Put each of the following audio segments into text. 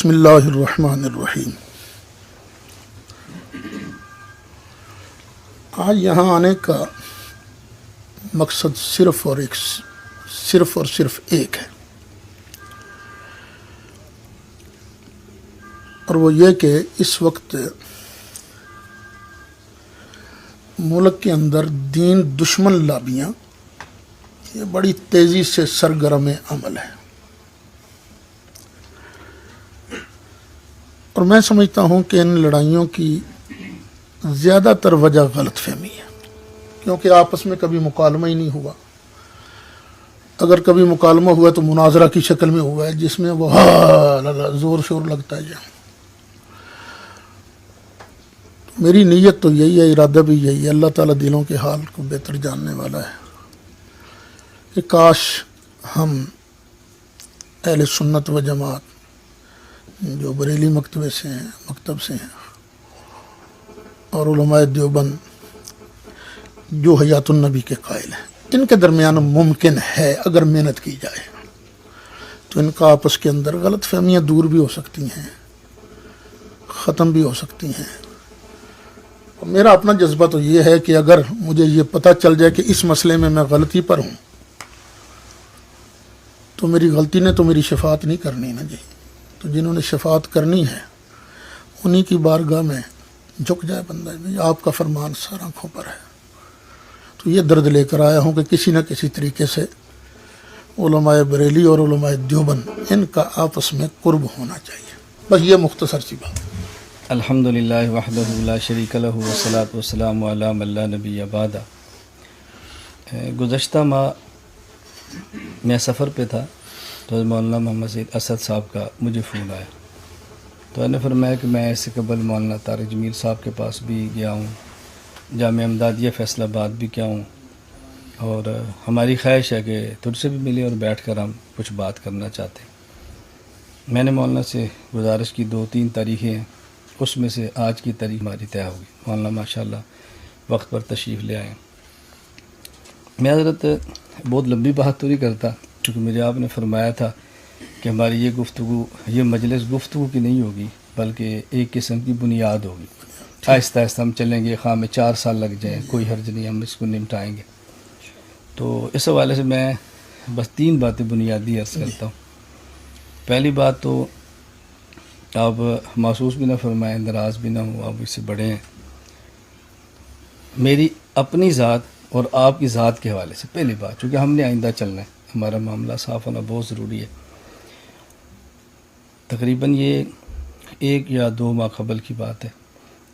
بسم اللہ الرحمن الرحیم۔ آج یہاں آنے کا مقصد صرف اور صرف ایک ہے، اور وہ یہ کہ اس وقت ملک کے اندر دین دشمن لابیاں یہ بڑی تیزی سے سرگرم عمل ہے، اور میں سمجھتا ہوں کہ ان لڑائیوں کی زیادہ تر وجہ غلط فہمی ہے، کیونکہ آپس میں کبھی مکالمہ ہی نہیں ہوا۔ اگر کبھی مکالمہ ہوا تو مناظرہ کی شکل میں ہوا ہے، جس میں وہ زور شور لگتا ہے۔ میری نیت تو یہی ہے، ارادہ بھی یہی ہے، اللہ تعالیٰ دلوں کے حال کو بہتر جاننے والا ہے، کہ کاش ہم اہل سنت و جماعت جو بریلی مکتب سے ہیں اور علماء دیوبند جو حیات النبی کے قائل ہیں، ان کے درمیان ممکن ہے اگر محنت کی جائے تو ان کا آپس کے اندر غلط فہمیاں دور بھی ہو سکتی ہیں، ختم بھی ہو سکتی ہیں۔ اور میرا اپنا جذبہ تو یہ ہے کہ اگر مجھے یہ پتہ چل جائے کہ اس مسئلے میں میں غلطی پر ہوں تو میری غلطی نے تو میری شفاعت نہیں کرنی نا جی، تو جنہوں نے شفاعت کرنی ہے انہی کی بارگاہ میں جھک جائے بندہ، آپ کا فرمان سر آنکھوں پر ہے۔ تو یہ درد لے کر آیا ہوں کہ کسی نہ کسی طریقے سے علماء بریلی اور علماء دیوبند ان کا آپس میں قرب ہونا چاہیے، بس یہ مختصر سی بات۔ الحمدللہ وحدہ لا شریک لہ والصلاۃ والسلام علی من لا نبی بعدہ۔ گزشتہ ماہ میں سفر پہ تھا تو مولانا محمد سید اسد صاحب کا مجھے فون آیا، تو انہوں نے فرمایا کہ میں اس سے قبل مولانا طارق جمیل صاحب کے پاس بھی گیا ہوں، جامعہ امدادیہ فیصل آباد بھی کیا ہوں، اور ہماری خواہش ہے کہ تجھ سے بھی ملے اور بیٹھ کر ہم کچھ بات کرنا چاہتے ہیں۔ میں نے مولانا سے گزارش کی، 2-3 تاریخیں ہیں، اس میں سے آج کی تاریخ ہماری طے ہوگی۔ مولانا ماشاءاللہ وقت پر تشریف لے آئے۔ میں حضرت بہت لمبی بات تو نہیں کرتا، کیونکہ مجھے آپ نے فرمایا تھا کہ ہماری یہ گفتگو، یہ مجلس گفتگو کی نہیں ہوگی بلکہ ایک قسم کی بنیاد ہوگی، آہستہ آہستہ ہم چلیں گے، خواہ میں 4 سال لگ جائیں کوئی حرج نہیں، ہم اس کو نمٹائیں گے۔ تو اس حوالے سے میں بس 3 باتیں بنیادی عرض کرتا ہوں۔ پہلی بات تو آپ محسوس بھی نہ فرمائیں، ناراض بھی نہ ہوں، آپ اس سے بڑے ہیں۔ میری اپنی ذات اور آپ کی ذات کے حوالے سے پہلی بات، چونکہ ہم نے آئندہ چلنا ہے، ہمارا معاملہ صاف ہونا بہت ضروری ہے۔ تقریباً یہ 1 یا 2 ماہ قبل کی بات ہے،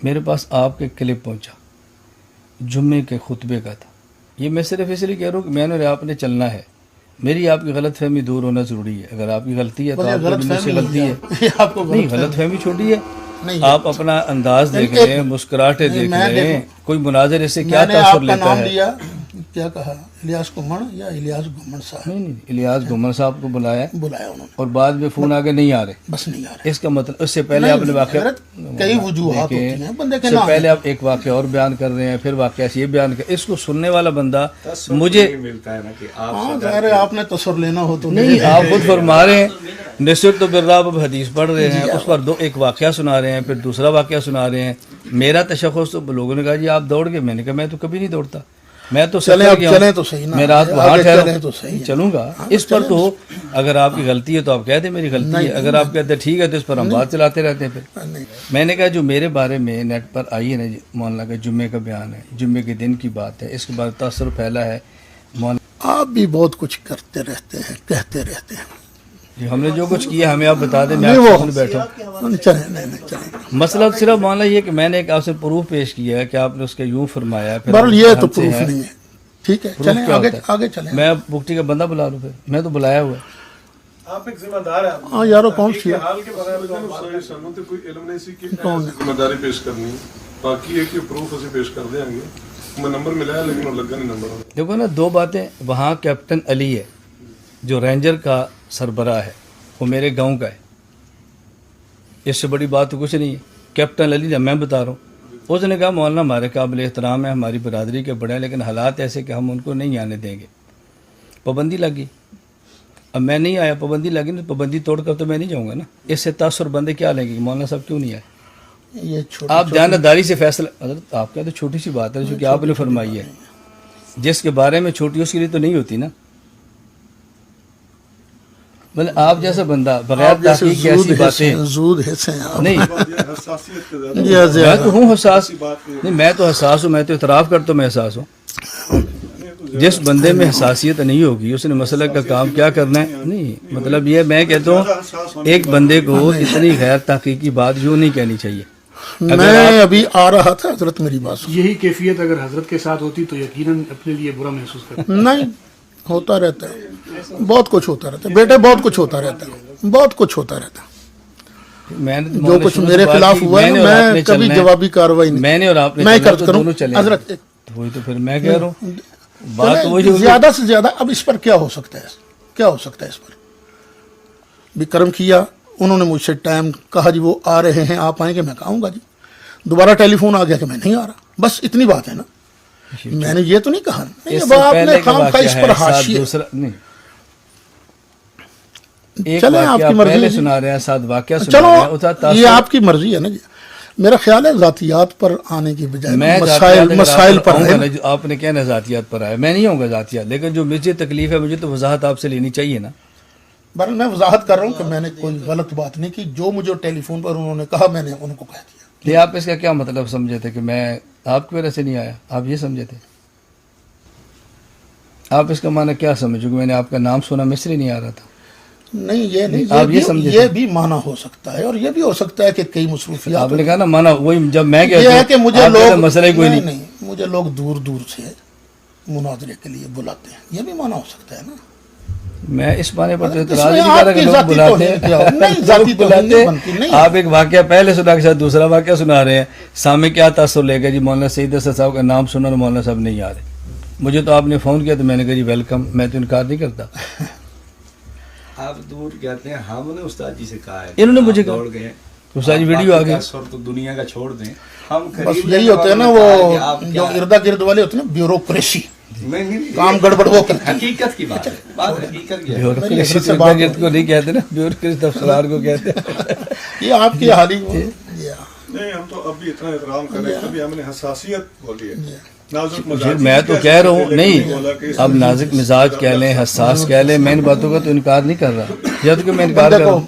میرے پاس آپ کے کلپ پہنچا، جمعے کے خطبے کا تھا۔ یہ میں صرف اس لیے کہہ رہا ہوں کہ میں نے آپ نے چلنا ہے، میری آپ کی غلط فہمی دور ہونا ضروری ہے۔ اگر آپ کی غلطی ہے تو آپ کی مجھ سے غلطی ہے، نہیں غلط فہمی چھوٹی ہے، آپ اپنا انداز دیکھ لیں، مسکراہٹیں دیکھ لیں، کوئی مناظر سے کیا تاثر لیتا ہے۔ کیا کہا، الیاس گھمن یا الیاس گھمن صاحب؟ نہیں، الیاس گھمن صاحب کو بلایا انہوں نے، اور بعد میں فون آگے نہیں آ رہے، بس نہیں آ رہے۔ اس کا مطلب اس سے پہلے آپ نے واقعہ، کئی وجوہات ہوتی ہیں بندے کے، اس سے پہلے آپ ایک واقعہ اور بیان کر رہے ہیں، پھر واقعہ سے یہ بیان کر، اس کو سننے والا بندہ مجھے ملتا ہے نا کہ ظاہر ہے آپ نے تصور لینا ہو تو نہیں، آپ خود فرما رہے ہیں نصرت بالرعب، اب حدیث پڑھ رہے ہیں، اس پر ایک واقعہ سنا رہے ہیں، پھر دوسرا واقعہ سنا رہے ہیں۔ میرا تشخص تو لوگوں نے کہا جی آپ دوڑ گئے، میں نے کہا میں تو کبھی نہیں دوڑتا، میں تو چلیں تو صحیح نا، میں رات وہاں ٹھہرا تو صحیح چلوں گا۔ اس پر تو اگر آپ کی غلطی ہے تو آپ کہہ دیں میری غلطی ہے، اگر آپ کہتے ہیں ٹھیک ہے تو اس پر ہم بات چلاتے رہتے ہیں۔ پھر میں نے کہا جو میرے بارے میں نیٹ پر آئی ہے نا جی، مولانا کا جمعے کا بیان ہے، جمعے کے دن کی بات ہے، اس کے بعد تاثر پھیلا ہے۔ آپ بھی بہت کچھ کرتے رہتے ہیں، کہتے رہتے ہیں جی، ہم نے جو کچھ کیا ہمیں آپ بتا دیں، میں آپ کے سامنے بیٹھا ہوں۔ چلیں۔ مسئلہ صرف معاملہ یہ کہ میں نے ایک آپ سے پروف پیش کیا ہے کہ آپ نے اس کے یوں فرمایا، بہرحال یہ تو پروف نہیں ہے، ٹھیک ہے چلیں آگے چلیں۔ میں بکٹی کا بندہ بلا لوں، پھر میں تو بلایا ہوا ہے۔ آپ ایک ذمہ دار ہیں، ہاں یارو کون سی حال کے بارے میں سانوں تے کوئی علم نہیں سی کہ ذمہ داری پیش کرنی، باقی ہے کہ پروف اسے پیش کر دیں گے۔ میں نمبر ملایا لیکن وہ لگا نہیں نمبر۔ دیکھو نا، 2 باتیں، وہاں کیپٹن علی ہے جو رینجر کا سربراہ ہے، وہ میرے گاؤں کا ہے، اس سے بڑی بات تو کچھ نہیں ہے۔ کیپٹن علی نے، میں بتا رہا ہوں، اس نے کہا مولانا ہمارے قابل احترام ہے، ہماری برادری کے بڑے ہیں، لیکن حالات ایسے کہ ہم ان کو نہیں آنے دیں گے۔ پابندی لگی، اب میں نہیں آیا, پابندی لگی نا, پابندی توڑ کر تو میں نہیں جاؤں گا نا. اس سے تاثر بندے کیا لیں گے کہ مولانا صاحب کیوں نہیں آئے؟ یہ چھوٹا آپ دیانتداری سے فیصلہ, حضرت آپ کا تو چھوٹی سی بات ہے جو کہ آپ نے فرمائی ہے, جس کے بارے میں چھوٹی اس کے لیے تو نہیں ہوتی نا. مطلب آپ جیسا بندہ بغیر تحقیق کی ایسی باتیں زود حصے ہیں نہیں. حساسیت کے زیادہ میں تو ہوں حساس, نہیں میں تو حساس ہوں, میں تو اعتراف کرتا ہوں میں حساس ہوں. جس بندے میں حساسیت نہیں ہوگی اس نے مسئلہ کا کام کیا کرنا ہے. نہیں مطلب یہ میں کہتا ہوں ایک بندے کو اتنی غیر تحقیقی بات یوں نہیں کہنی چاہیے. میں ابھی آ رہا تھا حضرت, میری بات سن. یہی کیفیت اگر حضرت کے ساتھ ہوتی تو یقیناً اپنے لیے برا محسوس کرتا. نہیں ہوتا رہتا ہے, بہت کچھ ہوتا رہتا ہے بیٹے, بہت کچھ ہوتا رہتا ہے, بہت کچھ ہوتا رہتا ہے. میں نے جو کچھ میرے خلاف ہوا ہے میں کبھی جوابی کارروائی نہیں, میں نے اور آپ نے میں چلنا تو کروں دونوں چلیں. حضرت. وہی تو پھر میں کہہ رہا ہوں بات تو وہی ہوگی. زیادہ سے زیادہ اب اس پر کیا ہو سکتا ہے, کیا ہو سکتا ہے اس پر بھی کرم کیا. انہوں نے مجھ سے ٹائم کہا جی وہ آ رہے ہیں, آپ آئیں گے, میں کہوں گا جی. دوبارہ ٹیلی فون آ گیا کہ میں نہیں آ رہا, بس اتنی بات ہے نا. میں نے یہ تو نہیں کہا اس اب سے آپ نے پہلے کا کام کا واقعہ اس ہے, پر ساتھ حاشیے. دوسرا نہیں. ایک چلیں آپ واقعہ کی مرضی پہلے ہے جی. سنا رہے ہیں, ساتھ واقعہ سنا چلو رہے ہیں, اتنا تاثر یہ آپ کی مرضی ہے نا جی. میرا خیال ہے ذاتیات پر آنے کی بجائے میں مسائل پر ہے. آپ نے کہنا ذاتیات پر آیا, میں نہیں ہوں گا ذاتیات, لیکن جو مجھے تکلیف ہے مجھے تو وضاحت آپ سے لینی چاہیے نا. بہرحال میں وضاحت کر رہا ہوں کہ میں نے کوئی غلط بات نہیں کی. جو مجھے ٹیلی فون پر انہوں نے کہا میں نے ان کو کہہ دیا. یہ آپ اس کا کیا مطلب سمجھے تھے کہ میں آپ کی وجہ سے نہیں آیا, آپ یہ سمجھے تھے؟ آپ اس کا معنی کیا سمجھو کہ میں نے آپ کا نام سنا میں اس لیے نہیں آ رہا تھا؟ نہیں یہ نہیں, آپ یہ سمجھے یہ بھی معنی ہو سکتا ہے, اور یہ بھی ہو سکتا ہے کہ کئی مصروفیات. آپ نے کہا نا مانا وہی جب میں یہ ہے کہ مجھے لوگ مسئلہ کوئی نہیں. نہیں, مجھے لوگ دور دور سے مناظرے کے لیے بلاتے ہیں, یہ بھی معنی ہو سکتا ہے نا. میں اس معنی پر تو اس اعتراض میں نہیں کر رہا آپ کہ کی لوگ ذاتی بلاتے توہین کیا ہو؟ ہیں. نہیں, ذاتی لوگ توہین بلاتے بنتی نہیں. آپ ایک واقعہ پہلے سنا کے ساتھ دوسرا واقعہ سنا رہے ہیں, سامنے کیا تاثر لے گا جی مولانا سعید اسد صاحب کا نام سنا اور مولانا صاحب نہیں آ رہے. مجھے تو آپ نے فون کیا تو میں نے کہا جی ویلکم, میں تو انکار نہیں کرتا. آپ دور کہتے ہیں, ہم نے استاد جی سے کہا ہے, انہوں نے مجھے دوڑ گئے استاد جی ویڈیو آ گئی. سر تو دنیا کا چھوڑ دیں, ہم بس یہی ہوتا ہے نا وہ جو اردا گرد والے ہوتے ہیں نا, بیوروکریسی, کام گڑبڑ وہ کرتے ہیں. حقیقت کی بات ہے, بات حقیقت کی ہے. بیوروکریسی کو نہیں کہتے نا, بیوروکریسی افسرار کو کہتے ہیں. یہ آپ کی حالی وہ نہیں, ہم تو اب بھی اتنا احترام کر رہے ہیں, کبھی ہم نے حساسیت بولی ہے. میں تو کہہ رہا ہوں نہیں, اب نازک مزاج کہہ لیں, حساس کہہ لیں, میں ان باتوں کا تو انکار نہیں کر رہا. جب کہ میں انکار کر رہا ہوں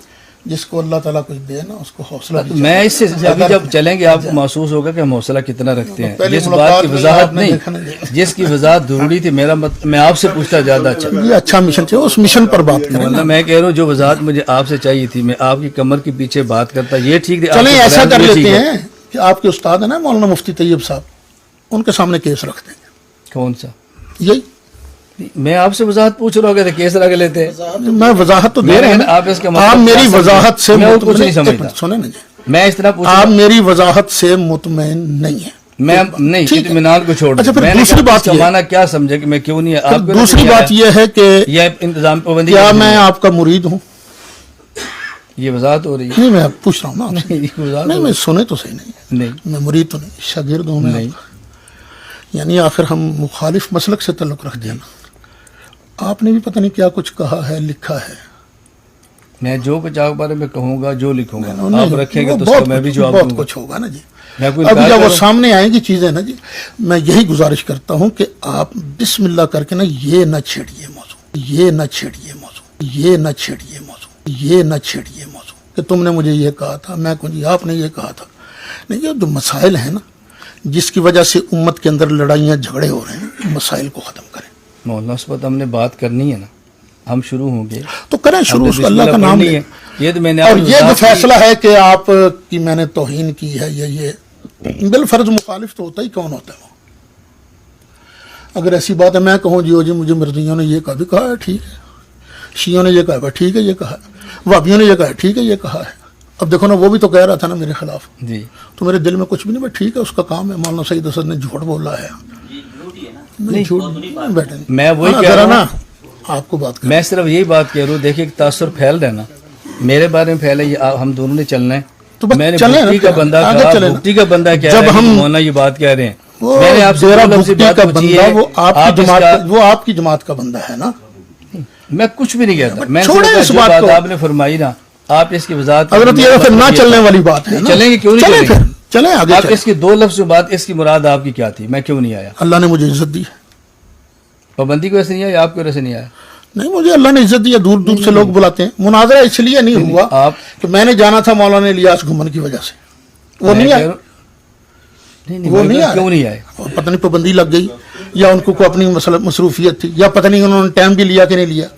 جس کو اللہ تعالیٰ کچھ دے نا اس کو حوصلہ بھی میں اس سے ابھی جب چلیں گے آپ کو محسوس ہوگا کہ ہم حوصلہ کتنا رکھتے ہیں. پہلی جس بات ملاقات کی میں وضاحت آپ نے نہیں, دیکھا نہیں. جس کی وضاحت ضروری تھی, میرا میں آپ سے پوچھتا زیادہ اچھا. یہ اچھا مشن تھے, اس مشن پر بات کریں. ورنہ میں کہہ رہا ہوں جو وضاحت مجھے آپ سے چاہیے تھی, میں آپ کی کمر کے پیچھے بات کرتا, یہ ٹھیک تھی. چلیں ایسا کر لیتے ہیں کہ آپ کے استاد ہیں نا مولانا مفتی طیب صاحب, ان کے سامنے کیس رکھ دیں گے. کون سا؟ یہی میں آپ سے وضاحت پوچھ رہا ہوں کہ کیس رکھ لیتے ہیں. میں وضاحت تو دے رہے ہیں, آپ اس کا آپ میری وضاحت سے میں کچھ نہیں سمجھتا. سنیں نا جی, میں اس طرح پوچھ آپ میری وضاحت سے مطمئن نہیں ہیں. میں نہیں, اطمینان کو چھوڑ اچھا, دیں. پھر میں نے دوسری کہا بات اس کا یہ معنی کیا سمجھے کہ میں کیوں نہیں, آپ دوسری بات یہ ہے کہ یہ انتظام پابندی کیا میں آپ کا مرید ہوں؟ یہ وضاحت ہو رہی ہے. نہیں, میں پوچھ رہا ہوں نا آپ سے. یہ وضاحت نہیں, میں سنے تو صحیح نہیں, نہیں, میں مرید تو نہیں, شاگرد ہوں میں نہیں. آپ کا. یعنی آخر ہم مخالف مسلک سے تعلق رکھتے ہیں نا. آپ نے بھی پتہ نہیں کیا کچھ کہا ہے, لکھا ہے. میں جو کچھ آپ بارے میں کہوں گا, جو لکھوں گا, نہیں, آپ رکھیں گے وہ تو اس کا میں بھی جواب بہت دوں گا. کچھ ہوگا نا جی. میں کوئی ابھی انکار جب وہ کروں. سامنے آئیں گی چیزیں نا جی, میں یہی گزارش کرتا ہوں کہ آپ بسم اللہ کر کے نا یہ نہ چھیڑیے موضوع, یہ نہ چھیڑیے موضوع, یہ نہ چھیڑیے موضوع, یہ نہ چھیڑیے موضوع کہ تم نے مجھے یہ کہا تھا, میں کہوں جی آپ نے یہ کہا تھا. نہیں, یہ جو مسائل ہیں نا جس کی وجہ سے امت کے اندر لڑائیاں جھگڑے ہو رہے ہیں, مسائل کو ختم کریں. مولانا اس وقت ہم نے بات کرنی ہے نا, ہم شروع ہوں گے تو کریں شروع, اس کو اللہ کا نام لیں. یہ تو میں نے اور یہ جو فیصلہ ہے کہ آپ کی میں نے توہین کی ہے, یہ بالفرض مخالف تو ہوتا ہی کون ہوتا ہے وہ. اگر ایسی بات ہے میں کہوں جی مجھے مرزیوں نے یہ کہا بھی کہا ہے, ٹھیک ہے, شیعوں نے یہ کہا ہے, ٹھیک ہے یہ کہا ہے, وہابیوں نے یہ کہا ہے, ٹھیک ہے یہ کہا ہے. اب دیکھو نا, وہ بھی تو کہہ رہا تھا نا میرے خلاف جی, تو میرے دل میں کچھ بھی نہیں, بھائی ٹھیک ہے اس کا کام ہے. مولانا سعید اسد نے جھوٹ بولا ہے, نہیں جھوٹ بیٹھے. میں وہی کہہ رہا ہوں نا آپ کو بات میں صرف یہی بات کہہ رہا ہوں. دیکھیے تاثر پھیل رہا نا, میرے بارے میں پھیلا, یہ ہم دونوں نے چلنا ہے. تو بس میں نے چلیں نا, بھکتی کا بندہ آگے کہا, چلیں نا. بھکتی کا بندہ کہہ جب رہا ہے ہم- کہ مولانا یہ بات کہہ رہے ہیں, وہ میں نے آپ سے ڈیرا دو لفظ بھکتی بات کا پوچھی بندہ ہے, وہ آپ آپ کی اس جماعت کا- وہ آپ کی جماعت کا بندہ ہے نا. میں کچھ بھی نہیں کہتا. میں چھوڑیں نے اس جو بات بات کو. آپ نے فرمائی نا, آپ اس کی وضاحت حضرت یہ پھر نہ چلنے والی بات ہے نا. چلیں گے کیوں نہیں چلیں چلیں پھر, گے؟ چلیں آگے آپ چلیں. اس کی 2 لفظ جو بات, اس کی مراد آپ کی کیا تھی؟ میں کیوں نہیں آیا؟ اللہ نے مجھے عزت دی. پابندی کی وجہ سے نہیں آیا, آپ کی وجہ سے نہیں آیا؟ نہیں, مجھے اللہ نے عزت دی ہے. دور دور سے لوگ بلاتے ہیں. مناظرہ اس لیے نہیں ہوا آپ کہ میں نے جانا تھا مولانا الیاس گھمن کی وجہ سے, وہ نہیں آئے. وہ نہیں آئے. کیوں نہیں آئے؟ پتہ نہیں پابندی لگ گئی, یا ان کو اپنی مصروفیت تھی, یا پتہ نہیں انہوں نے ٹائم بھی لیا کہ نہیں لیا.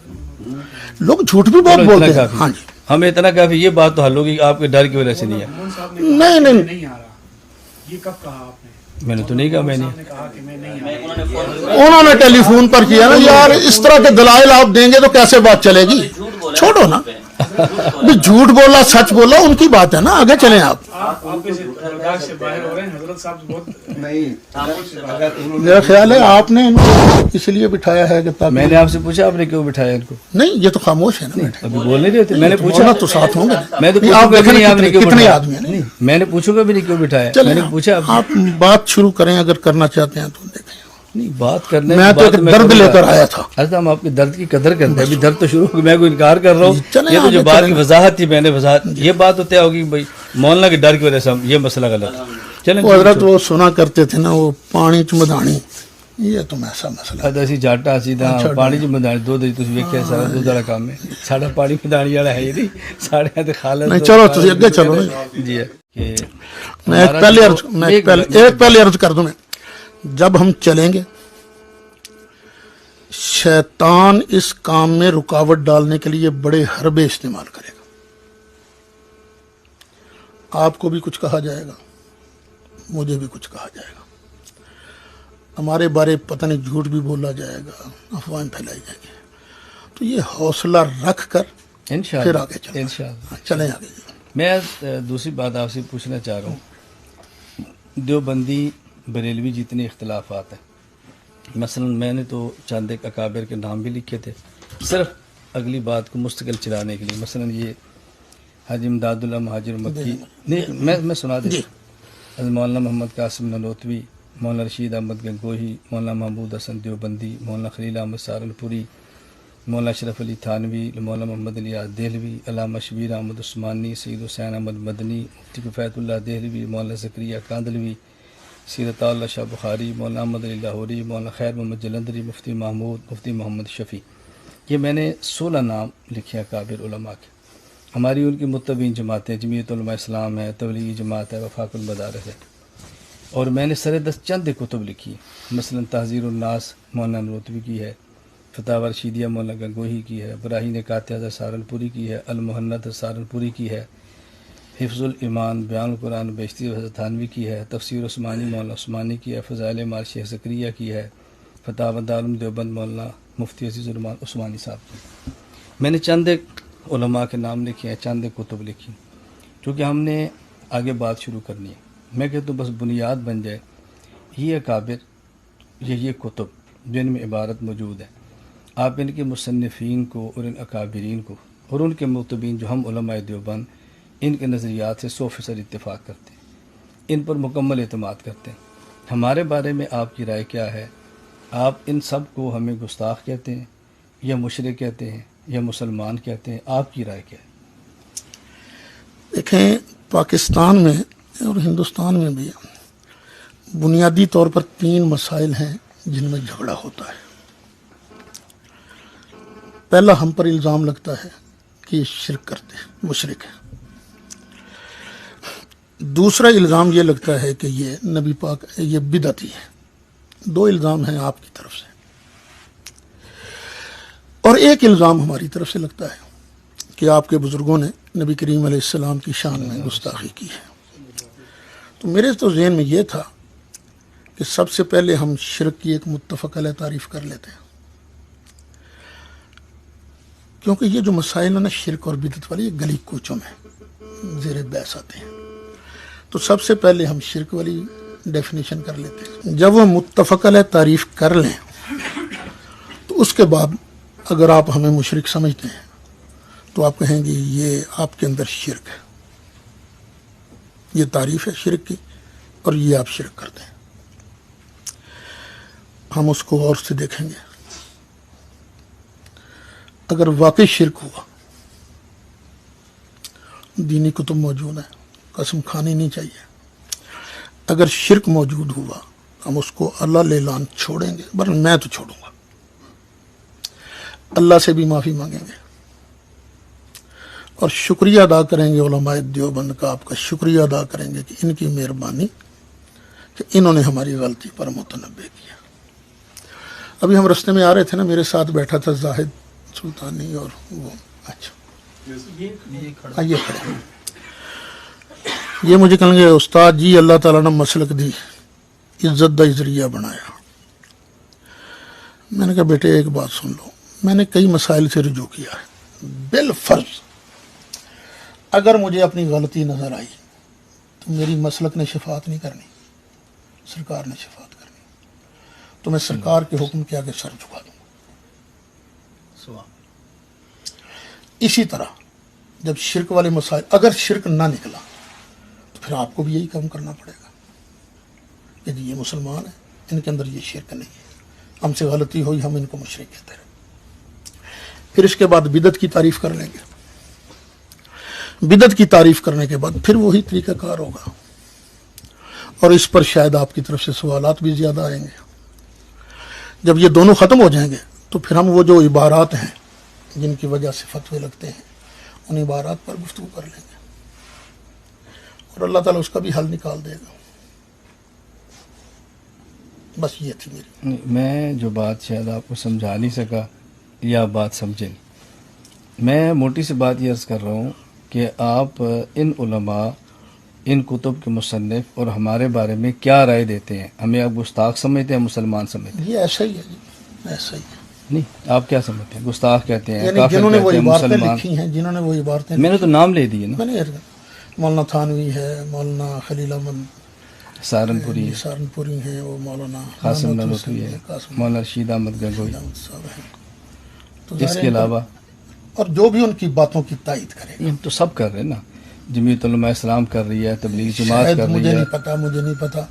لوگ جھوٹ بھی بہت بولتے ہیں. ہاں جی, ہمیں اتنا کافی, یہ بات تو حل ہوگی کہ آپ کے ڈر کی وجہ سے نہیں آیا. نہیں نہیں, نہیں آ رہا, یہ کب کہا آپ نے؟ میں نے تو نہیں کہا. میں نے کہا کہ میں نہیں آ رہا. انہوں نے ٹیلی فون پر کیا نا, یار اس طرح کے دلائل آپ دیں گے تو کیسے بات چلے گی. چھوڑو نا, جھوٹ بولا سچ بولا ان کی بات ہے نا. آگے چلیں آپ. آپ برداشت سے باہر ہو رہے ہیں حضرت صاحب. بہت نہیں اگر انہوں نے میرا خیال ہے آپ نے ان کو اس لیے بٹھایا ہے کہ تاکہ میں نے آپ سے پوچھا آپ نے کیوں بٹھایا ان کو؟ نہیں, یہ تو خاموش ہے نا. ابھی بول نہیں رہے تھے. میں نے پوچھا مولانا تو ساتھ ہوں گے. میں تو نہیں, آپ پوچھوں گا دیکھیں بھی نہیں آپ نے کیوں کتنے بٹھایا. آدمی ہیں. نہیں, میں نے پوچھوں گا بھی نہیں کیوں بٹھایا. میں چلیں نے پوچھا آپ بات شروع کریں اگر کرنا چاہتے ہیں تو دیکھیں. نہیں, بات کرنے میں تو ایک درد لے کر آیا تھا. حضرت ہم آپ کے درد کی قدر کرتے ہیں. ابھی درد تو شروع ہو, میں کوئی انکار کر رہا ہوں. چلیں یہ تو جو آگے بات چلیں. کی وضاحت تھی, میں نے وضاحت, یہ بات تو طے ہوگی بھائی مولانا کے ڈر کی وجہ سے ہم, یہ مسئلہ غلط ہے. چلیں وہ حضرت وہ سنا کرتے تھے نا, وہ پانی چمدانی, یہ تو ایسا مسئلہ ہے. اسی جاٹا سیدھا پانی چ مدانی دو دے تسی ویکھیا سارا دو والا کام ہے. ساڈا پانی مدانی والا ہے ہی نہیں. ساڈے تے خالد نہیں, چلو تسی اگے چلو نا. جی ہے کہ میں ایک پہلے عرض کر دوں. میں جب ہم چلیں گے, شیطان اس کام میں رکاوٹ ڈالنے کے لیے بڑے حربے استعمال کرے گا. آپ کو بھی کچھ کہا جائے گا, مجھے بھی کچھ کہا جائے گا, ہمارے بارے پتہ نہیں جھوٹ بھی بولا جائے گا, افواہیں پھیلائی جائیں گی. تو یہ حوصلہ رکھ کر پھر انشاءاللہ آگے چلیں. انشاءاللہ. چلیں آگے. میں دوسری بات آپ سے پوچھنا چاہ رہا ہوں, دیوبندی بریلوی جتنے اختلافات ہیں, مثلا میں نے تو چند ایک اکابر کے نام بھی لکھے تھے صرف اگلی بات کو مستقل چلانے کے لیے. مثلا یہ حاجی امداد اللہ مہاجر مکی, نہیں میں سنا دیں. حضرت مولانا محمد قاسم ننوتوی, مولانا رشید احمد گنگوہی, مولانا محمود حسن دیوبندی, مولانا خلیل احمد سہارنپوری, مولانا اشرف علی تھانوی, مولانا محمد الیاس دہلوی, علامہ شبیر احمد عثمانی, سید حسین احمد مدنی, مفتی کفایت اللہ دہلوی, مولانا زکریا کاندلوی, سیرت اللہ شاہ بخاری, مولانا احمد علی لاہوری, مولانا خیر محمد جلندری, مفتی محمود, مفتی محمد شفیع. یہ میں نے 16 نام لکھے ہیں کابر علماء کے. ہماری ان کی متبین جماعتیں جمعیت علماء اسلام ہے, تبلیغی جماعت ہے, وفاق المدارس ہے. اور میں نے سر دست چند کتب لکھی ہیں. مثلا تحذیر الناس مولانا نروتوی کی ہے, فتاوی رشیدیہ مولانا گنگوہی کی ہے, براہین قاطعہ حضرت سہارنپوری کی ہے, المحنت سہارنپوری کی ہے, حفظ الایمان بیان القرآن بیشتی حضرت تھانوی کی ہے, تفسیر عثمانی مولانا عثمانی کی ہے, فضائل مال شیخ زکریا کی ہے, فتاوی دارالعلوم دیوبند مولانا مفتی عزیز الرحمان عثمانی صاحب کی. میں نے چند ایک علماء کے نام لکھے ہیں, چند ایک کتب لکھی, کیونکہ ہم نے آگے بات شروع کرنی ہے. میں کہتا ہوں بس بنیاد بن جائے یہ اکابر, یہ کتب جن میں عبارت موجود ہے, آپ ان کے مصنفین کو اور ان اکابرین کو اور ان کے متبین جو ہم علماء دیوبند ان کے نظریات سے 100% اتفاق کرتے ہیں, ان پر مکمل اعتماد کرتے ہیں. ہمارے بارے میں آپ کی رائے کیا ہے؟ آپ ان سب کو ہمیں گستاخ کہتے ہیں یا مشرک کہتے ہیں یا مسلمان کہتے ہیں؟ آپ کی رائے کیا ہے؟ دیکھیں, پاکستان میں اور ہندوستان میں بھی بنیادی طور پر 3 مسائل ہیں جن میں جھگڑا ہوتا ہے. پہلا, ہم پر الزام لگتا ہے کہ یہ شرک کرتے ہیں, مشرک ہیں. دوسرا الزام یہ لگتا ہے کہ یہ نبی پاک یہ بدعتی ہے. 2 الزام ہیں آپ کی طرف سے, اور ایک الزام ہماری طرف سے لگتا ہے کہ آپ کے بزرگوں نے نبی کریم علیہ السلام کی شان میں گستاخی کی ہے. تو میرے تو ذہن میں یہ تھا کہ سب سے پہلے ہم شرک کی ایک متفق علیہ تعریف کر لیتے ہیں, کیونکہ یہ جو مسائل ہیں نا شرک اور بدعت والی, یہ گلی کوچوں میں زیر بحث آتے ہیں. تو سب سے پہلے ہم شرک والی ڈیفینیشن کر لیتے ہیں. جب وہ متفق علیہ تعریف کر لیں تو اس کے بعد اگر آپ ہمیں مشرک سمجھتے ہیں تو آپ کہیں گے یہ آپ کے اندر شرک ہے, یہ تعریف ہے شرک کی اور یہ آپ شرک کرتے ہیں. ہم اس کو غور سے دیکھیں گے. اگر واقعی شرک ہوا، دینی کتب موجود ہیں، قسم کھانی نہیں چاہیے، اگر شرک موجود ہوا ہم اس کو اللہ لے لان چھوڑیں گے، بل میں تو چھوڑوں گا، اللہ سے بھی معافی مانگیں گے اور شکریہ ادا کریں گے، علماء دیوبند کا آپ کا شکریہ ادا کریں گے کہ ان کی مہربانی کہ انہوں نے ہماری غلطی پر متنبہ کیا۔ ابھی ہم رستے میں آ رہے تھے نا، میرے ساتھ بیٹھا تھا زاہد سلطانی اور وہ، اچھا آئیے کھڑے، یہ مجھے کہیں گے استاد جی اللہ تعالیٰ نے مسلک دی، عزت دا ذریعہ بنایا۔ میں نے کہا بیٹے ایک بات سن لو، میں نے کئی مسائل سے رجوع کیا ہے، بالفرض اگر مجھے اپنی غلطی نظر آئی تو میری مسلک نے شفاعت نہیں کرنی، سرکار نے شفاعت کرنی، تو میں سرکار کے حکم کے آگے سر جھکا دوں گا۔ اسی طرح جب شرک والے مسائل، اگر شرک نہ نکلا تو پھر آپ کو بھی یہی کام کرنا پڑے گا کہ جی یہ مسلمان ہیں، ان کے اندر یہ شرک نہیں ہے، ہم سے غلطی ہوئی ہم ان کو مشرک کہتے ہیں۔ پھر اس کے بعد بدعت کی تعریف کر لیں گے، بدعت کی تعریف کرنے کے بعد پھر وہی طریقہ کار ہوگا، اور اس پر شاید آپ کی طرف سے سوالات بھی زیادہ آئیں گے۔ جب یہ دونوں ختم ہو جائیں گے تو پھر ہم وہ جو عبارات ہیں جن کی وجہ سے فتوے لگتے ہیں ان عبارات پر گفتگو کر لیں گے، اور اللہ تعالیٰ اس کا بھی حل نکال دے گا۔ بس یہ تھی میری۔ میں جو بات شاید آپ کو سمجھا نہیں سکا یا بات سمجھے نہیں، میں موٹی سی بات یہ عرض کر رہا ہوں کہ آپ ان علماء، ان کتب کے مصنف اور ہمارے بارے میں کیا رائے دیتے ہیں؟ ہمیں آپ گستاخ سمجھتے ہیں، مسلمان سمجھتے ہیں؟ یہ ایسا ہی ہے جی، ایسا ہی ہے۔ نہیں، آپ کیا سمجھتے ہیں؟ گستاخ کہتے ہیں، یعنی کافر جنہوں نے وہ کہتے ہیں، عبارتیں مسلمان؟ لکھی ہیں، جنہوں نے وہ عبارتیں میں نے تو نام لے دیے نا، میں نے مولانا تھانوی ہے، مولانا خلیل احمد سہارنپوری، سہارنپوری ہیں، وہ مولانا قاسم محمد نانوتوی حسین ہے، قاسم مولانا رشید احمد گنگوئی، احمد صاحب ہیں۔ تو اس ظاہر کے ہے علاوہ اور جو بھی ان کی باتوں کی تائید کرے گا، ہم تو سب کر رہے ہیں نا، جمعیت علماء اسلام کر رہی ہے، تبلیغ جماعت شاید کر مجھے رہی ہے، نہیں پتا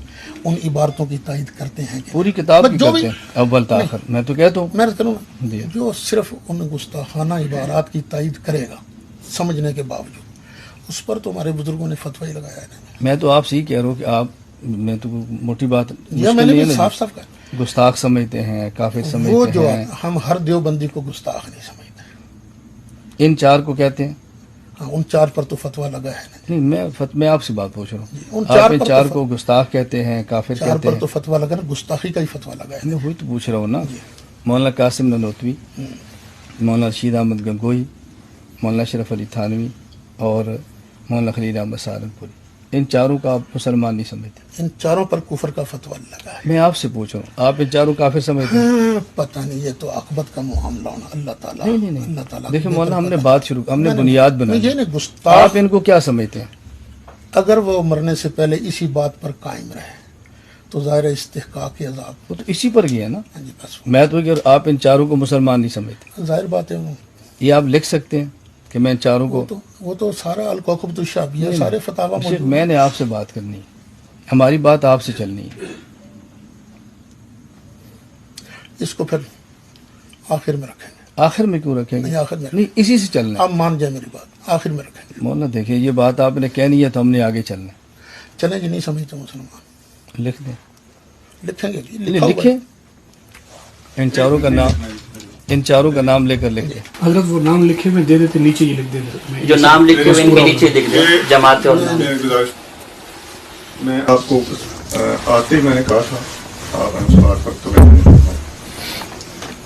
ان عبارتوں کی تائید کرتے ہیں کہ پوری کتاب بس کی جو کرتے بھی ہیں اول تاخر۔ میں تو کہتا ہوں میں کروں جی۔ جو صرف ان گستاخانہ عبارات کی تائید کرے گا سمجھنے کے باوجود، اس پر تو ہمارے بزرگوں نے فتویٰ ہی لگایا ہے۔ میں تو آپ سے ہی کہہ رہا ہوں کہ آپ، میں تو موٹی بات یہ میں نے بھی صاف صاف کہا، گستاخ سمجھتے ہیں، کافر وہ سمجھتے جو ہیں، ہم ہر دیوبندی کو گستاخ نہیں سمجھتے، ان چار کو کہتے ہیں۔ ہاں ان چار پر تو فتویٰ لگا ہے نا، نہیں، میں آپ سے بات پوچھ رہا ان ہوں، چار آپ ان پر چار تو کو گستاخ کہتے ہیں، کافر چار کہتے پر ہیں؟ تو فتویٰ لگا نا، گستاخی کا ہی فتویٰ لگا ہے۔ میں وہی تو پوچھ رہا ہوں نا۔ مولانا قاسم نانوتوی، مولانا رشید احمد گنگوئی، مولانا اشرف علی تھانوی اور مولانا خلیل احمد سہارنپوری، ان چاروں کا آپ مسلمان نہیں سمجھتے؟ ان چاروں پر کفر کا فتویٰ لگا ہے۔ میں آپ سے پوچھ رہا ہوں، آپ ان چاروں کافر سمجھتے ہیں؟ پتہ نہیں، یہ تو عاقبت کا معاملہ ہونا، اللہ تعالیٰ نہیں، اللہ تعالیٰ دیکھیں کو مولانا، ہم بہتر نے پتہ بات شروع، ہم نے میں نے- بنیاد بنائی، یہ نہیں آپ گستاخ ان کو کیا سمجھتے ہیں؟ اگر وہ مرنے سے پہلے اسی بات پر قائم رہے تو ظاہر ہے استحقاق عذاب۔ وہ تو اسی پر گیا نا۔ ہاں جی بس میں تو کہ آپ ان چاروں کو مسلمان نہیں سمجھتے، ظاہر بات ہے، یہ آپ لکھ سکتے ہیں کہ میں ان چاروں کو؟ وہ تو سارا الکوکب الشعبیہ سارے فتاوا شیخ، موجود میں نے آپ سے بات کرنی ہے، ہماری بات آپ سے چلنی ہے۔ اس کو پھر آخر میں رکھیں گے، آخر میں کیوں رکھیں گے؟ نہیں آخر میں نہیں، اسی سے چلنا ہے۔ آپ مان جائیں میری بات، آخر میں رکھیں گے۔ مولانا دیکھیں، یہ بات آپ نے کہنی ہے تو ہم نے آگے چلنا ہے۔ چلیں جی، نہیں سمجھتے مسلمان، لکھ دیں، لکھیں گے جی، نہیں لکھا ہوا لکھیں، ہے۔ ان چاروں کا نام، ان چاروں کا نام لے کر لکھ دیں۔ حضرت وہ نام لکھے ہوئے دے دیتے، نیچے یہ لکھ دیتے، جو نام لکھے ہوئے ان کے نیچے لکھ دیں جماعت اور نام۔ میں آپ کو آتے ہی میں نے کہا تھا آپ انصار پر تو میں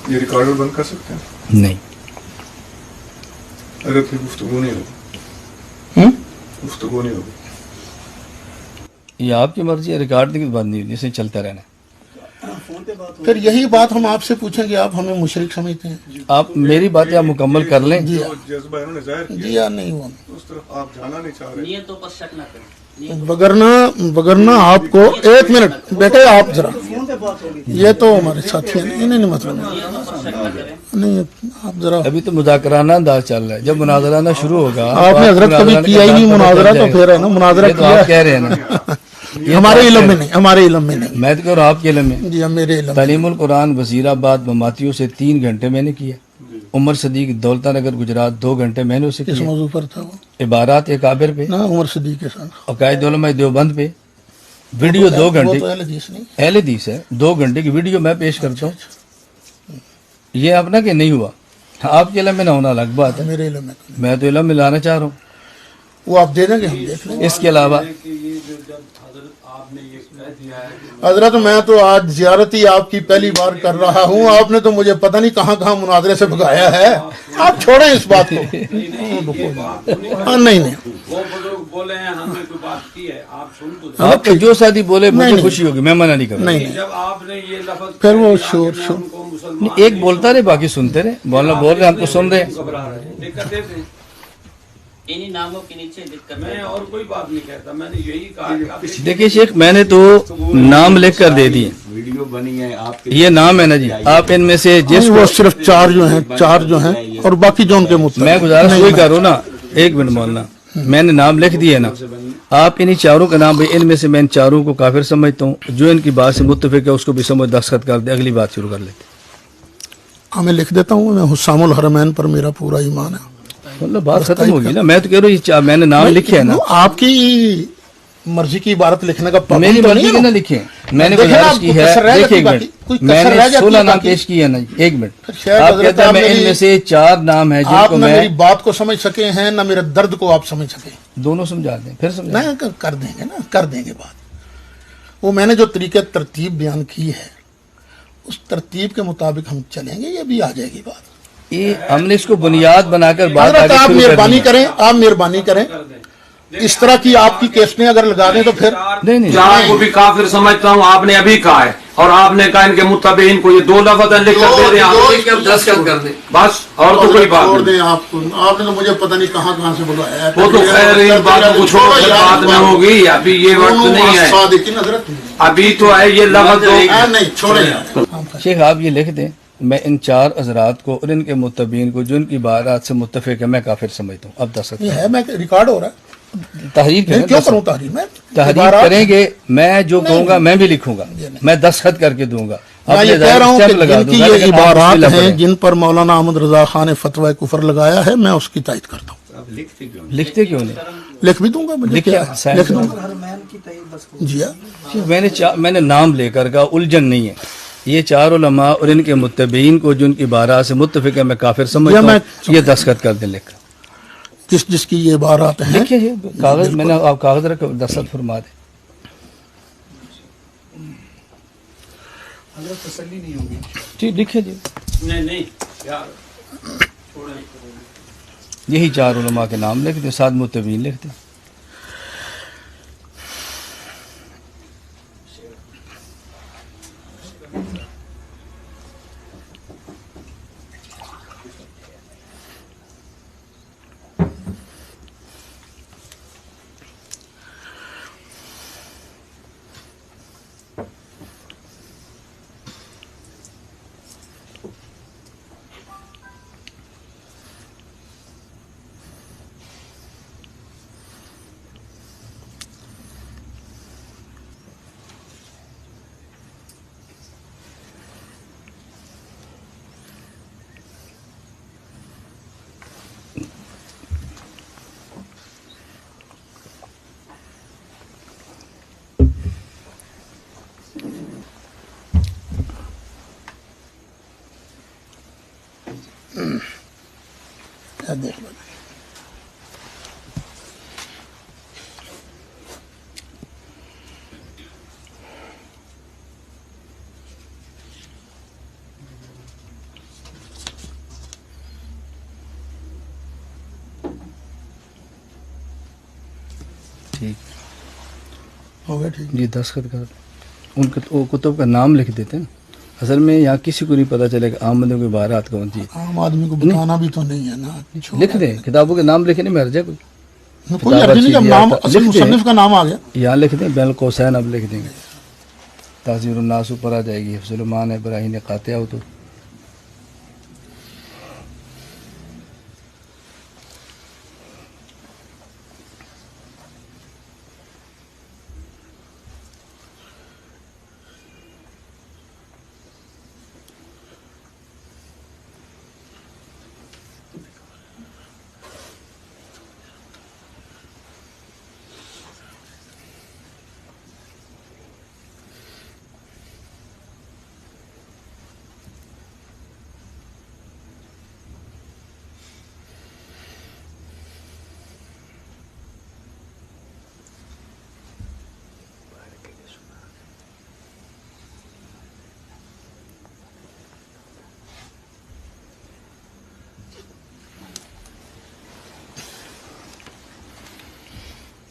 یہ ریکارڈر بند کر سکتے ہیں؟ نہیں، اگر پھر گفتگو نہیں ہوگی، گفتگو نہیں ہوگی۔ یہ آپ کی مرضی ہے، ریکارڈ کی بات نہیں، جسے چلتا رہنا ہے۔ پھر یہی بات ہم آپ سے پوچھیں گے، آپ ہمیں مشرک سمجھتے ہیں؟ آپ میری باتیں آپ مکمل کر لیں۔ جی جو جذبہ انہوں نے ظاہر جی کیا یا نہیں ہوا، اس طرف آپ جانا نہیں چاہ رہے۔ نیتوں پر شک نہ کریں۔ وگرنہ آپ کو ایک منٹ بیٹے، آپ ذرا، یہ تو ہمارے ساتھی ہیں، انہیں نہیں مطلب نہیں، آپ ذرا، ابھی تو مذاکرانہ انداز چل رہا ہے، جب مناظرانہ شروع ہوگا آپ نے حضرت کبھی کیا ہی نہیں مناظرہ، تو پھر ہے نا مناظرہ یہ تو آپ کیا کہہ رہے ہیں نا، ہمارے علم میں نہیں، ہمارے علم میں نہیں میں تو کہہ رہا ہوں آپ کے علم میں۔ جی، ہم میرے علم میں تعلیم القرآن وزیر آباد مماتیوں سے 3 گھنٹے میں نے کیا، عمر صدیق دولتا نگر گجرات 2 گھنٹے میں نے اسے کس کیے موضوع پر تھا وہ؟ عبارات عکابر پہ نا عمر صدیق کے ساتھ عقائد علماء دیوبند پہ ویڈیو 2 وہ گھنٹے تو اہل حدیث نہیں. اہل حدیث ہے 2 گھنٹے کی ویڈیو میں پیش کرتا ہوں. یہ اپنا کہ نہیں ہوا آپ کے علم میں نہ ہونا الگ بات ہے, میرے علم میں تو نہیں. میں تو علم میں لانا چاہ رہا ہوں. وہ آپ دے دیں گے, ہم دیکھ لیں گے. اس کے علاوہ حضرت میں تو آج زیارت ہی آپ کی پہلی بار کر رہا ہوں, آپ نے تو مجھے پتہ نہیں کہاں کہاں مناظرے سے بھگایا ہے. آپ چھوڑیں اس بات کو. نہیں نہیں, بولے ہیں ہم نے تو بات کی ہے, آپ سن تو آپ کا جو ساتھی بولے مجھے نہیں. خوشی ہوگی, میں منع نہیں کروں. نہیں نہیں, جب آپ نے یہ لفظ پھر وہ شور شور کو مسلمان ایک بولتا رہے باقی سنتے رہے, مولانا بول رہے ہم تو سن رہے ہیں. گھبرا رہے ہیں, دقتیں تھیں. انہی ناموں کے نیچے لکھ کر میں اور کوئی بات نہیں کہتا, میں نے یہی کہا کہ آپ دیکھیے شیخ, میں نے تو نام لکھ کر دے دیے. ویڈیو بنی ہے آپ یہ نام ہے نا جی, آپ ان میں سے جس وہ صرف 4 جو ہیں اور باقی جو ان کے مطلب. میں گزارش وہی کروں نا, 1 منٹ مولانا, میں نے نام لکھ دیے نا, آپ انہی 4 کا نام, ان میں سے میں ان 4 کو کافر سمجھتا ہوں, جو ان کی بات سے متفق ہے اس کو بھی سمجھ دستخط کر دے, اگلی بات شروع کر لیتے. ہاں میں لکھ دیتا ہوں, میں حسام الحرمین پر میرا پورا ایمان ہے. مطلب بات ختم ہوگی نا. میں تو کہہ رہا ہوں میں نے نام لکھے ہے نا, آپ کی مرضی کی عبارت لکھنے کا پابند میری تو مرضی نہیں کے ہے نہ نا. لکھے, میں نے دیکھیں نا, گزارش آپ کی کو ہے. کسر رہ دیکھیے جاتی ایک باقی, منٹ, کوئی میں کسر نے رہ جاتی 16 نام باقی. پیش کیے نا جی, 1 منٹ. شاید آپ حضرت کہتے ہیں آپ میں ان میری- میں سے 4 نام ہیں جن آپ کو نہ میں میری بات کو سمجھ سکے ہیں نہ میرے درد کو آپ سمجھ سکے. دونوں سمجھا دیں, پھر سمجھا دیں. نہیں کر دیں گے نا, کر دیں گے بات. وہ میں نے جو طریقے ترتیب بیان کی ہے اس ترتیب کے مطابق ہم چلیں گے, یہ بھی آ جائے گی بات. یہ ہم نے اس کو بنیاد بنا کر بات حضرت آگے آپ شروع کر مہربانی دی ہے. کریں, آپ مہربانی کریں, اس طرح کی آپ کی کیسٹیں اگر لگا دیں تو پھر نہیں نہیں, 4 کو بھی کافر سمجھتا ہوں, آپ نے ابھی کہا ہے, اور آپ نے کہا ان کے متبعین کو یہ 2 لفظ لکھ کر دے دیں, آپ دستخط کر دیں. بس, اور تو کوئی بات چھوڑ نہیں. دیں. آپ کو, آپ نے تو مجھے پتہ نہیں کہاں کہاں سے بلوایا ہے. وہ تو خیر ان باتوں کو چھوڑو, پھر بعد میں ہوگی, ابھی یہ وقت نہیں ہے, صادقین حضرت. ابھی تو ہے یہ لفظ نہیں چھوڑیں. شیخ آپ یہ لکھ دیں, میں ان 4 حضرات کو اور ان کے متبعین کو جو ان کی بارات سے متفق ہے میں کافر سمجھتا ہوں. اب دستخط یہ ہے, میں ریکارڈ ہو رہا ہے. تحریر نہیں کریں, کیوں دستخط. کروں تحریر میں؟ تحریر عبارات- کریں گے, میں جو کہوں گا نہیں. میں بھی لکھوں گا, نہیں. میں دستخط کر کے دوں گا. میں یہ اپنے کہہ رہا ہوں اسٹیمپ کہ لگا جن کی دوں گا, یہ لیکن آپ عبارات بسم اللہ ہیں پڑھیں. جن پر مولانا احمد رضا خان نے فتوی کفر لگایا ہے, میں اس کی تائید کرتا ہوں. اب لکھتے کیوں لکھتے کیوں نہیں؟ لکھ بھی دوں گا, مجھے لکھیں, کیا ہے, سائن لکھ کریں. دوں گا. جی ہاں, میں نے نام لے کر کہا, الجھن نہیں ہے. یہ 4 علماء اور ان کے متبعین کو جو ان کی بارات سے متفق ہے میں کافر سمجھتا ہوں. یہ دستخط کر دیں لکھ کر. جس کی یہ عبارات ہیں. لکھیے یہ کاغذ, میں نے آپ کاغذ رکھ دستخط فرما دیں. تسلی نہیں ہوگی. ٹھیک, لکھیے جی. نہیں یار, یہی 4 علماء کے نام لکھ دیں, 7 متبعین لکھ دیں. دیکھ لو. ٹھیک, ہو گیا ٹھیک. جی دستخط کر. ان کتب کا نام لکھ دیتے ہیں. اصل میں یہاں کسی کو نہیں پتہ چلے کہ آمدوں کی بارات کون سی. عام آدمی کو بتانا بھی تو نہیں ہے نا. لکھ دیں, کتابوں کے نام لکھے نہیں, مرجع کوئی کوئی عرضی نہیں, جب نام اصل مصنف کا نام آ گیا. یہاں لکھ دیں, بین القوسین اب لکھ دیں گے. تاثیر الناس اوپر آ جائے گی, سلیمان ابراہیم قاطع ہو تو.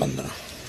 15।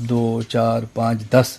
2, 4, 5, 10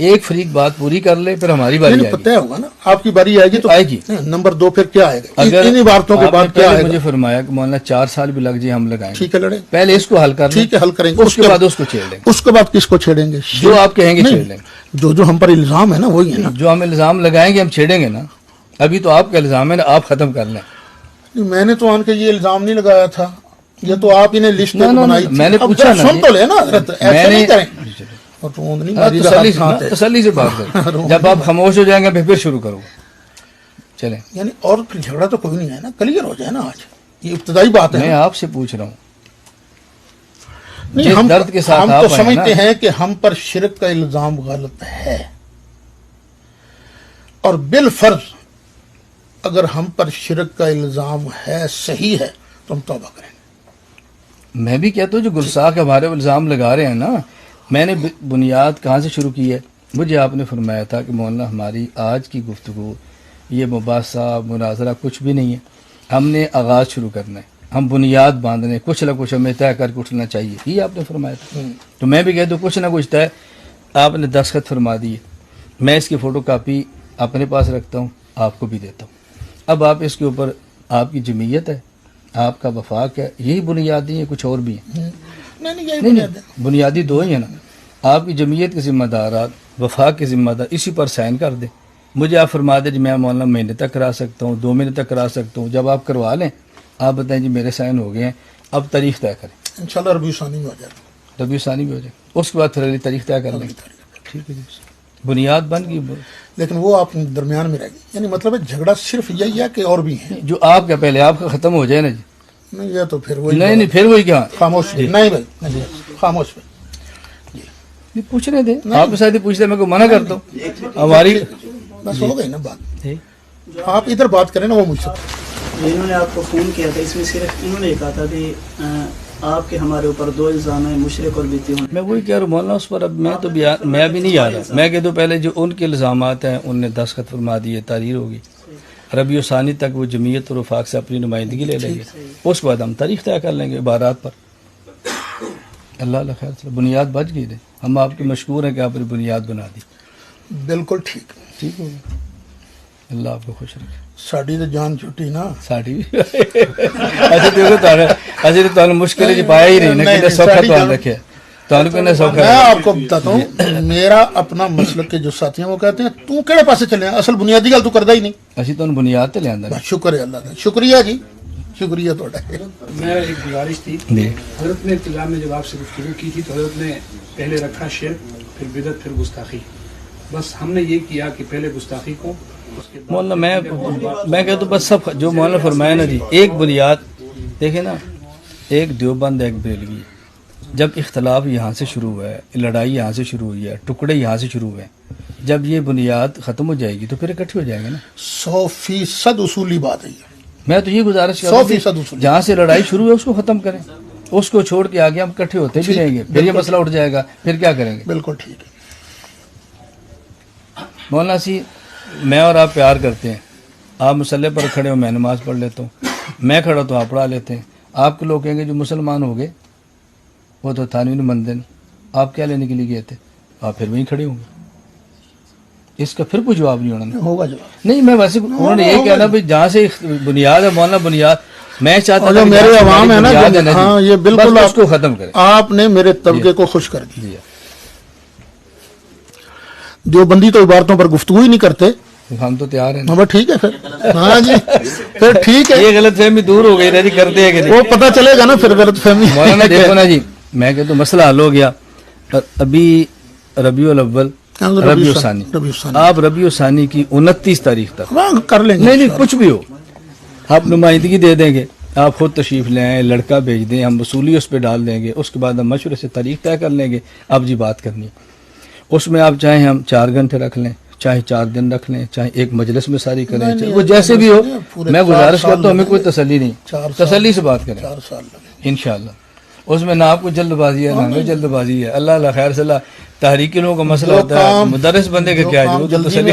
ایک فریق بات پوری کر لے پھر ہماری باری آئے گی. پتہ ہوگا نا آپ کی باری آئے گی تو آئے گی. نمبر 2 پھر کیا آئے گا؟ اگر انہی باتوں کے آپ نے بعد کیا پہلے آئے گا؟ مجھے فرمایا کہ مولانا 4 سال بھی لگ جائے ہم لگائیں گے. ٹھیک ہے لڑیں، پہلے اس کو حل کر لیں. ٹھیک ہے حل کریں گے. اس کے بعد اس کو چھیڑ لیں گے. اس کے بعد کس کو چھیڑیں گے؟ جو آپ کہیں گے نہیں، چھیڑ لیں گے. جو ہم پر الزام ہے نا وہی ہے نا. جو ہم الزام لگائیں گے ہم چھیڑیں گے نا. ابھی تو آپ کا الزام ہے نا، آپ ختم کر لیں. میں نے تو ان کے یہ الزام نہیں لگایا تھا، یہ تو آپ انہیں لسٹ نہ، نہ، بنائی تھی. میں نے اب پوچھا نا سن تو لے نا حضرت، ایسے نہیں کریں. اور تو اون نہیں ماری تسلی رہا تھا. تسلی سے بات کریں. جب آپ خاموش ہو جائیں گے پھر شروع کرو. چلیں، یعنی اور پھر جھگڑا تو کوئی نہیں ہے نا، کلیئر ہو جائے نا. آج یہ ابتدائی بات ہے میں نا. آپ سے پوچھ رہا ہوں. نہیں، جس ہم درد کے ساتھ ہم آپ تو آئے سمجھتے نا، ہیں کہ ہم پر شرک کا الزام غلط ہے، اور بالفرض اگر ہم پر شرک کا الزام ہے صحیح ہے تو ہم توبہ کریں گے. میں بھی کہتا ہوں جو گلساخ ہمارے الزام لگا رہے ہیں نا، میں نے بنیاد کہاں سے شروع کی ہے؟ مجھے آپ نے فرمایا تھا کہ مولانا ہماری آج کی گفتگو یہ مباحثہ مناظرہ کچھ بھی نہیں ہے، ہم نے آغاز شروع کرنا ہے، ہم بنیاد باندھنے، کچھ نہ کچھ ہمیں طے کر کے اٹھنا چاہیے. یہ آپ نے فرمایا تھا. تو میں بھی کہتا ہوں کچھ نہ کچھ طے آپ نے دستخط فرما دیے. میں اس کی فوٹو کاپی اپنے پاس رکھتا ہوں، آپ کو بھی دیتا ہوں. اب آپ اس کے اوپر آپ کی جمعیت ہے، آپ کا وفاق ہے، یہی بنیادی ہے، کچھ اور بھی ہیں؟ نہیں یہی نہیں بنیاد ہے. بنیادی 2 ہی ہیں نا. آپ کی جمعیت کے ذمہ دارات، وفاق کے ذمہ دار، اسی پر سائن کر دیں. مجھے آپ فرما دیں جی میں مولانا مہینے تک کرا سکتا ہوں، 2 مہینے تک کرا سکتا ہوں. جب آپ کروا لیں آپ بتائیں جی میرے سائن ہو گئے ہیں، اب تاریخ طے کریں. انشاءاللہ ربیع ثانی میں ہو جائے گا. ربیع ثانی بھی ہو جائے، اس کے بعد پھر اگلی تاریخ طے کر لیں گے. ٹھیک ہے جی، بنیاد بن گئی. لیکن وہ آپ درمیان میں رہ گئی. یعنی مطلب ہے جھگڑا صرف یہی ہے کہ اور بھی ہیں؟ جو آپ کا پہلے آپ کا ختم ہو جائے نا جی. نہیں یہ تو پھر وہی نہیں پھر وہی کیا خاموش. نہیں بھائی نہیں، خاموش بھائی. پوچھ رہے تھے آپ کے ساتھ ہی پوچھتے میں کو منع کرتا ہوں. ہماری بس ہو گئی نا بات. آپ ادھر بات کریں نا وہ مجھ سے. انہوں نے آپ کو فون کیا تھا، اس میں صرف انہوں نے کہا تھا کہ آپ کے ہمارے اوپر 2 الزام ہیں، مشرک اور بدعتی ہونے. میں وہی کہہ رہا ہوں مولانا اس پر اب میں تو میں بھی نہیں یاد رہا. میں کہہ دوں پہلے جو ان کے الزامات ہیں ان نے دستخط فرما دیے، تحریر ہوگی. ربیع ثانی تک وہ جمعیت اور وفاق سے اپنی نمائندگی لے لیں گے. اس کے بعد ہم تاریخ طے کر لیں گے عبارات پر. اللہ اللہ خیر سے بنیاد بچ گئی تھی. ہم آپ کے مشکور ہیں کہ آپ نے بنیاد بنا دی. بالکل ٹھیک. ٹھیک ہو گیا. اللہ آپ کو خوش رکھے. ساڑی تو جان چھٹی نا. ساڑی بھی اچھا دیکھو اچھا تو مشکل جی پایا ہی نہیں نا کہ سوکھا تو رکھے تو سوکھا. میں آپ کو بتاتا ہوں میرا اپنا مسلک کے جو ساتھی ہیں وہ کہتے ہیں تو کہڑے پاسے چلے ہیں، اصل بنیادی گل تو کردا ہی نہیں. اسی تو بنیاد تے لے بس شکر ہے اللہ کا. شکریہ جی، شکریہ تھوڑا. میں ایک گزارش تھی، جی حضرت نے ابتدا میں جب آپ سے گفتگو کی تھی تو حضرت نے پہلے رکھا شرک، پھر بدعت، پھر گستاخی. بس ہم نے یہ کیا کہ پہلے گستاخی کو، اس کے بعد مولانا میں کہتا ہوں بس سب جو مولانا فرمایا نا جی ایک بنیاد دیکھیں نا. ایک دیوبند ایک بریلوی، جب اختلاف یہاں سے شروع ہوا ہے، لڑائی یہاں سے شروع ہوئی ہے، ٹکڑے یہاں سے شروع ہوئے ہیں، جب یہ بنیاد ختم ہو جائے گی تو پھر اکٹھے ہو جائیں گے نا. 100% اصولی بات ہے یہ. میں تو یہ گزارش کر رہا ہوں 100% اصولی. جہاں سے لڑائی شروع ہے اس کو ختم کریں، اس کو چھوڑ کے آگے ہم اکٹھے ہوتے بھی رہیں گے، پھر یہ مسئلہ اٹھ جائے گا، پھر کیا کریں گے. بالکل ٹھیک ہے. مولانا سی میں اور آپ پیار کرتے ہیں، آپ مسلح پر کھڑے ہو میں نماز پڑھ لیتا ہوں، میں کھڑا تو آپ پڑھا لیتے ہیں. آپ کے لوگ کہیں گے جو مسلمان ہو گئے وہ تو تھانوی مندن، آپ کیا لینے کے لیے گئے تھے؟ آپ پھر وہیں کھڑے ہوں گے. اس کا پھر کوئی جواب نہیں ہونا. ہوگا جواب. نہیں میں ویسے انہوں نے یہ کہنا بھائی جہاں سے بنیاد ہے مولانا بنیاد، میں چاہتا جو میرے عوام ہے نا ہاں یہ بالکل اس کو ختم کریں. آپ نے میرے طبقے کو خوش کر دیا. جی جو بندی تو عبارتوں پر گفتگو ہی نہیں کرتے. ہم تو تیار ہیں. ہاں ٹھیک ہے پھر. ہاں جی پھر ٹھیک ہے. یہ غلط فہمی دور ہو گئی نا جی، کرتے ہیں کہ وہ پتہ چلے گا نا پھر غلط فہمی. مولانا دیکھو نا جی میں کہتا ہوں مسئلہ حل ہو گیا. ابھی ربیع الاول ربیع الثانی، آپ ربیع الثانی کی 29 تاریخ تک کر لیں گے. نہیں کچھ بھی ہو آپ نمائندگی دے دیں گے، آپ خود تشریف لے آئیں، لڑکا بھیج دیں، ہم وصولی اس پہ ڈال دیں گے. اس کے بعد ہم مشورے سے تاریخ طے کر لیں گے. اب جی بات کرنی ہے اس میں، آپ چاہیں ہم 4 گھنٹے رکھ لیں، چاہے 4 دن رکھ لیں، چاہے ایک مجلس میں ساری کریں، وہ جیسے بھی ہو. میں گزارش کرتا ہوں ہمیں کوئی تسلی نہیں، تسلی سے بات کریں 4 سال انشاءاللہ. اس میں نہ آپ کو جلد بازی ہے نہ ہمیں جلد بازی ہے. اللہ اللہ خیر صلاح تحریکی لوگوں کا مسئلہ ہوتا ہے، مدرس بندے کا کیا ہے جو تسلی